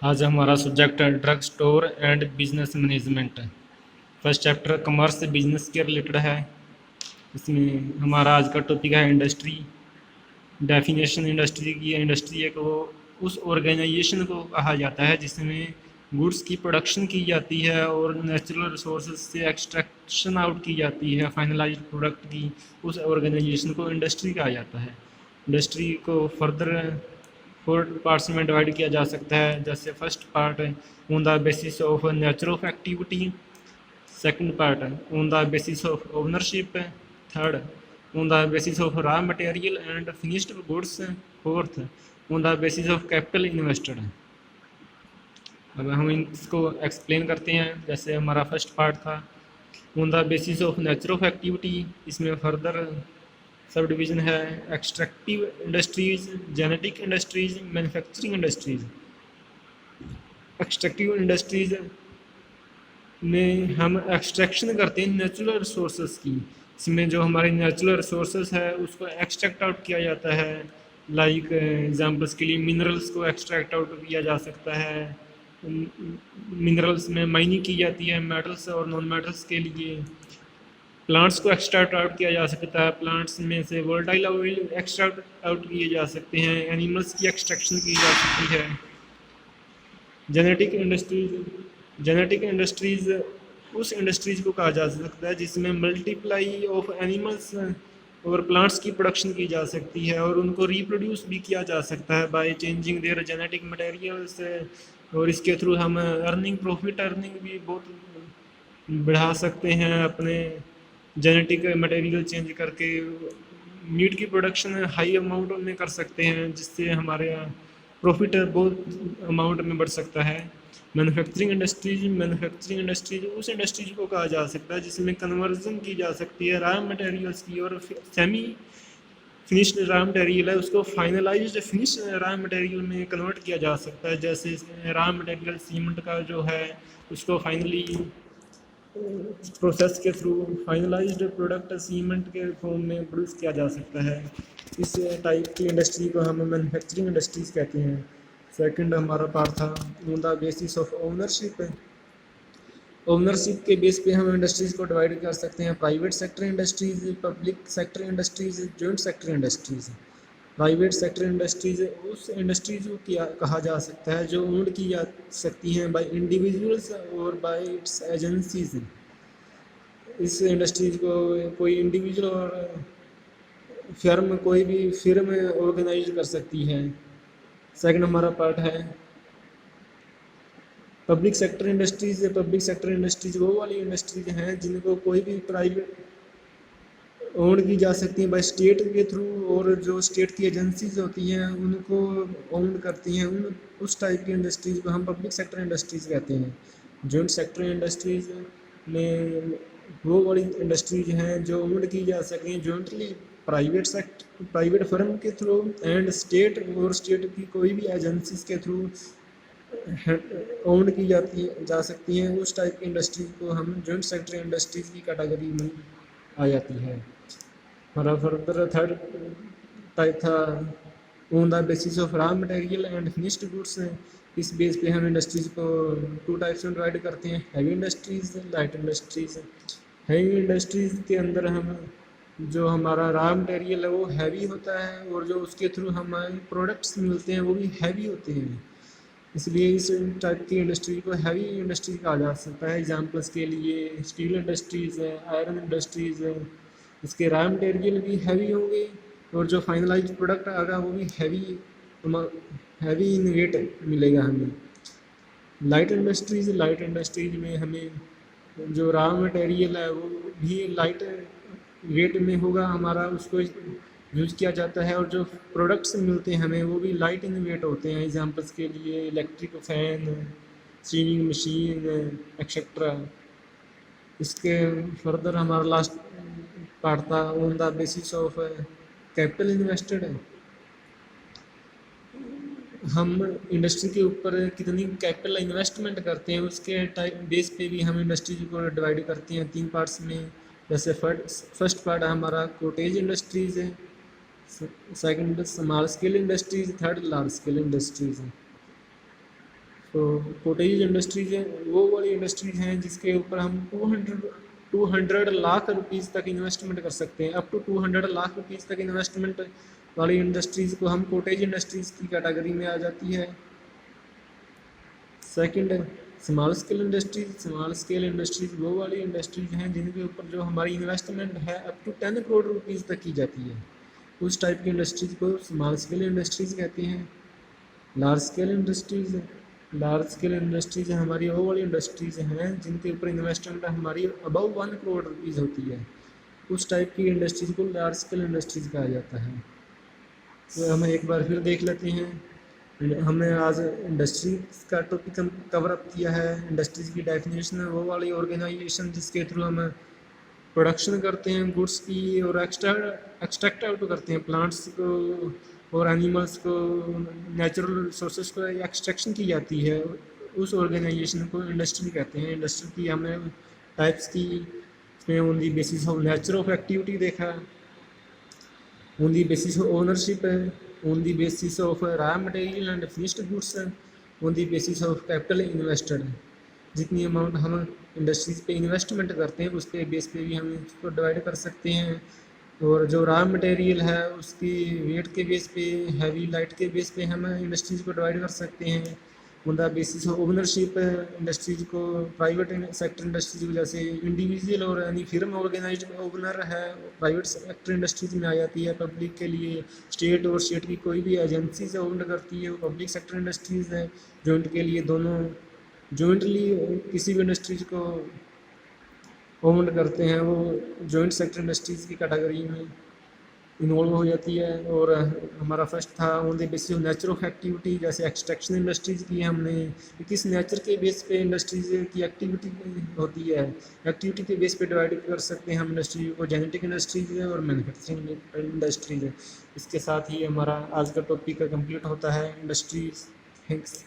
आज हमारा सब्जेक्ट है drug store and business management. First chapter commerce business के रिलेटेड है। इसमें हमारा आज का टॉपिक है इंडस्ट्री। डेफिनेशन इंडस्ट्री की है। इंडस्ट्री एक वो उस ऑर्गेनाइजेशन को कहा जाता है जिसमें गुड्स की प्रोडक्शन की जाती है और नेचुरल रिसोर्सेज से एक्सट्रैक्शन आउट की जाती है फाइनलाइज्ड प्रोडक्ट की। उस ऑर्गेनाइजेशन को इंडस्ट्री कहा जाता है। इंडस्ट्री को फर्दर 4 पार्ट्स में डिवाइड किया जा सकता है। जैसे फर्स्ट पार्ट है on the basis of nature of activity, second part है on the basis of ownership, third on the basis of raw material and finished goods, fourth on the basis of capital invested. अब हम इसको explain करते हैं। जैसे हमारा first part था on the basis of nature of activity, इसमें further subdivision है extractive industries, genetic industries, manufacturing industries. Extractive industries में हम एक्सट्रैक्शन करते हैं नेचुरल रिसोर्सेज की। इसमें जो हमारे नेचुरल रिसोर्सेज है उसको एक्सट्रैक्ट आउट किया जाता है। लाइक एग्जांपल्स के लिए मिनरल्स को एक्सट्रैक्ट आउट किया जा सकता है। मिनरल्स में माइनिंग की जाती है मेटल्स और नॉन मेटल्स के लिए। प्लांट्स को एक्सट्रैक्ट आउट किया जा सकता है। प्लांट्स में से वोलेटाइल ऑयल एक्सट्रैक्ट आउट किए जा सकते हैं। एनिमल्स की एक्सट्रैक्शन की जा सकती है। जेनेटिक इंडस्ट्रीज उस इंडस्ट्रीज को कहा जा सकता है जिसमें मल्टीप्लाई ऑफ एनिमल्स और प्लांट्स की प्रोडक्शन की जा सकती है और उनको रिप्रोड्यूस भी किया जा सकता है by changing their genetic materials. और इसके थ्रू हम प्रॉफिट अर्निंग भी बहुत बढ़ा सकते हैं अपने जेनेटिक मटेरियल चेंज करके। मीट की प्रोडक्शन हाई अमाउंट में कर सकते हैं जिससे हमारे प्रॉफिट बहुत अमाउंट में बढ़ सकता है। मैन्युफैक्चरिंग इंडस्ट्रीज उस इंडस्ट्रीज को कहा जा सकता है जिसमें कन्वर्जन की जा सकती है रॉ मटेरियल्स की और सेमी फिनिश्ड रॉ मटेरियल है उसको फाइनलाइज्ड फिनिश रॉ मटेरियल में कन्वर्ट किया जा सकता है। जैसे रॉ मटेरियल सीमेंट का जो है उसको फाइनली प्रोसेस के थ्रू फाइनलाइज्ड प्रोडक्ट सीमेंट के फॉर्म में प्रोड्यूस किया जा सकता है। इस टाइप की इंडस्ट्री को हम मैन्युफैक्चरिंग इंडस्ट्रीज कहते हैं। सेकंड हमारा पार्ट था on the basis of ownership. Ownership के बेस पे हम इंडस्ट्रीज को डिवाइड कर सकते हैं private sector industries, public sector industries, joint sector industries. Private sector industries उस इंडस्ट्रीज को कहा जा सकता है जो ओन की जा सकती हैं बाय इंडिविजुअल्स और बाय इट्स एजेंसीज। इस इंडस्ट्रीज को कोई इंडिविजुअल और फर्म कोई भी फर्म ऑर्गेनाइज कर सकती है। सेकंड हमारा पार्ट है public sector industries. Public sector industries वो वाली इंडस्ट्रीज हैं जिनको कोई भी प्राइवेट ओन की जा सकती हैं बाय स्टेट के थ्रू और जो स्टेट की एजेंसीज होती हैं उनको ओन करती हैं। उस टाइप की इंडस्ट्रीज को हम पब्लिक सेक्टर इंडस्ट्रीज कहते हैं। जॉइंट सेक्टर इंडस्ट्रीज में वो वाली इंडस्ट्रीज हैं जो ओन की जा सकती हैं जॉइंटली प्राइवेट फर्म के थ्रू एंड स्टेट और स्टेट की कोई भी एजेंसीज के थ्रू ओन की जा सकती हैं। उस टाइप की इंडस्ट्रीज को हम जॉइंट सेक्टर इंडस्ट्रीज की कैटेगरी में आ जाती है। हमारा फर्दर थर्ड टाइप था on the basis of raw material and finished goods. इस बेस पे हम इंडस्ट्रीज को 2 टाइप्स में डिवाइड करते हैं heavy industries, light industries. Heavy industries के अंदर हम जो हमारा रॉ मटेरियल है वो हैवी होता है और जो उसके थ्रू हमारे प्रोडक्ट्स मिलते हैं वो भी हैवी होते हैं। इसलिए इस टाइप की इंडस्ट्री को हैवी इंडस्ट्री कहा जा सकता है। एग्जांपल्स के लिए स्टील इंडस्ट्रीज़ है, आयरन इंडस्ट्रीज़ है। इसके रॉ मटेरियल भी हैवी होंगे और जो फाइनलाइज प्रोडक्ट आएगा वो भी हैवी इन वेट मिलेगा हमें। लाइट इंडस्ट्रीज में हमें जो रॉ मटेरियल है वो भी लाइट वेट में होगा हमारा, उसको यूज़ किया जाता है और जो प्रोडक्ट्स मिलते हैं हमें वो भी लाइट इन वेट होते हैं। एग्जांपल्स के लिए electric fan, sealing machine etcetera. इसके फर्दर हमारा लास्ट पार्ट था on the basis of capital invested. हम इंडस्ट्री के ऊपर कितनी कैपिटल इन्वेस्टमेंट करते हैं उसके टाइप बेस पे भी हम इंडस्ट्री को डिवाइड करते हैं 3 पार्ट्स में। जैसे फर्स्ट पार्ट हमारा कोटेज इंडस्ट्रीज़ है, second small scale industries, third large scale industries है। तो कोटेज इंडस्ट्रीज वो वाली इंडस्ट्रीज हैं जिसके ऊपर हम 200 लाख रुपीज़ तक इन्वेस्टमेंट कर सकते हैं। अप टू 200 लाख रुपीज़ तक इन्वेस्टमेंट वाली इंडस्ट्रीज़ को हम कोटेज इंडस्ट्रीज़ की कैटेगरी में आ जाती है। सेकंड, स्मॉल स्केल इंडस्ट्रीज वो वाली इंडस्ट्रीज हैं जिनके ऊपर जो हमारी इन्वेस्टमेंट है अप टू 10 करोड़ रुपीज़ तक की जाती है। उस टाइप की इंडस्ट्रीज को स्मॉल स्केल इंडस्ट्रीज कहते हैं। लार्ज स्केल इंडस्ट्रीज हमारी वो वाली इंडस्ट्रीज हैं जिनके ऊपर इन्वेस्टमेंट हमारी अबव 1 करोड़ रुपीज़ होती है। उस टाइप की इंडस्ट्रीज को लार्ज स्केल इंडस्ट्रीज कहा जाता है। तो हम एक बार फिर देख लेते हैं। हमने आज इंडस्ट्रीज का टॉपिक कवर अप किया है। इंडस्ट्रीज की डेफिनेशन है वो वाली ऑर्गेनाइजेशन जिसके थ्रू हम प्रोडक्शन करते हैं गुड्स की और एक्सट्रैक्ट आउट करते हैं प्लांट्स को और एनिमल्स को, नेचुरल रिसोर्सेज को एक्सट्रैक्शन की जाती है। उस ऑर्गेनाइजेशन को इंडस्ट्री कहते हैं। इंडस्ट्री की हमने टाइप्स की, इसमें on the basis of nature of activity देखा, on the basis of ownership है, on the basis of raw material and finished goods, on the basis of capital invested. जितनी अमाउंट हम इंडस्ट्रीज पे investment करते हैं उस पे बेस पे भी हम इसको डिवाइड कर सकते हैं। और जो रॉ मटेरियल है उसकी वेट के बेस पे, हैवी लाइट के बेस पे हम इंडस्ट्रीज को डिवाइड कर सकते हैं। On the basis of ownership industries को प्राइवेट सेक्टर इंडस्ट्रीज जैसे इंडिविजुअल और यानी फिर्म ऑर्गेनाइज्ड ओनर है प्राइवेट सेक्टर इंडस्ट्रीज में आ जाती है। पब्लिक के लिए स्टेट और स्टेट की कोई भी एजेंसी से ओन करती है वो पब्लिक सेक्टर इंडस्ट्रीज है। जॉइंट के लिए दोनों जॉइंटली किसी भी इंडस्ट्रीज को ओन करते हैं वो जॉइंट सेक्टर इंडस्ट्रीज की कैटेगरी में इन्वॉल्व हो जाती है। और हमारा फर्स्ट था on the basis of nature of activity, जैसे एक्सट्रैक्शन इंडस्ट्रीज की हमने किस नेचर के बेस पे इंडस्ट्रीज की एक्टिविटी होती है, एक्टिविटी के बेस पे डिवाइड कर सकते हैं हम इंडस्ट्री को। जेनेटिक इंडस्ट्रीज है और मैन्युफैक्चरिंग इंडस्ट्रीज है। इसके साथ ही हमारा आज का टॉपिक कंप्लीट होता है इंडस्ट्रीज। थैंक्स।